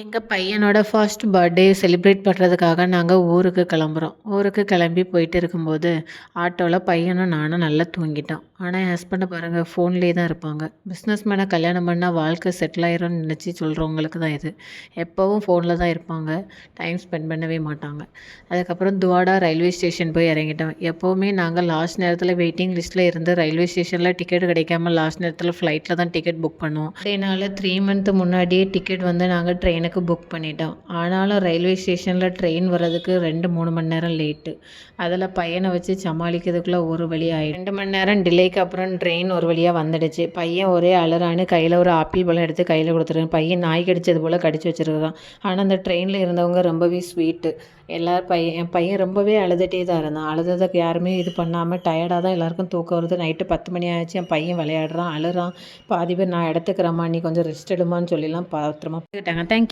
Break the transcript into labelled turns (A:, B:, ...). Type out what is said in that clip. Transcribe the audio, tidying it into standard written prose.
A: எங்க பையனோட first birthday celebrate பண்ணுறதுக்காக நாங்கள் ஊருக்கு கிளம்புறோம். ஊருக்கு கிளம்பி போயிட்டு இருக்கும்போது ஆட்டோவில் பையனும் நானும் நல்லா தூங்கிட்டோம். ஆனால் என் ஹஸ்பண்டை பாருங்கள், ஃபோன்லேயே தான் இருப்பாங்க. பிஸ்னஸ் மேனை கல்யாணம் பண்ணால் வாழ்க்கை செட்டில் ஆயிரும்னு நினச்சி சொல்கிறவங்களுக்கு தான் இது. எப்போவும் ஃபோனில் தான் இருப்பாங்க. டைம் ஸ்பெண்ட் பண்ணவே மாட்டாங்க. அதுக்கப்புறம் துவாடா ரயில்வே ஸ்டேஷன் போய் இறங்கிட்டோம். எப்போவுமே நாங்கள் லாஸ்ட் நேரத்தில் வெயிட்டிங் லிஸ்ட்டில் இருந்து ரயில்வே ஸ்டேஷனில் டிக்கெட் கிடைக்காம லாஸ்ட் நேரத்தில் ஃப்ளைட்டில் தான் டிக்கெட் புக் பண்ணுவோம். அதனால் 3 மந்த் முன்னாடியே டிக்கெட் வந்து நாங்கள் ட்ரெயினுக்கு புக் பண்ணிட்டோம். ஆனாலும் ரயில்வே ஸ்டேஷனில் ட்ரெயின் வர்றதுக்கு 2-3 மணி நேரம் லேட்டு. அதில் பையனை வச்சு சமாளிக்கிறதுக்குள்ளே ஒரு வழி ஆயிடும். 2 மணி நேரம் டிலேக்கு அப்புறம் ட்ரெயின் ஒரு வழியாக வந்துடுச்சு. பையன் ஒரே அலறான்னு கையில் ஒரு ஆப்பிள் பழம் எடுத்து கையில் கொடுத்துருக்கேன். பையன் நாய் கடிச்சது போல் கடிச்சு வச்சுருக்கான். ஆனால் அந்த ட்ரெயினில் இருந்தவங்க ரொம்பவே ஸ்வீட்டு. என் பையன் ரொம்பவே அழுதுகிட்டே தான் இருந்தான். அழுததுக்கு யாருமே இது பண்ணாமல் டயர்டாக தான் எல்லாருக்கும் தூக்கம் வருது. நைட்டு 10 மணி ஆச்சு. என் பையன் விளையாடுறான், அழுறான். பாதி பேர் நான் எடுத்துக்கிறேம்மா, நீ கொஞ்சம் ரெஸ்ட் எடுமான்னு சொல்லிலாம் பத்திரமா போயிட்டாங்க. தேங்க்யூ.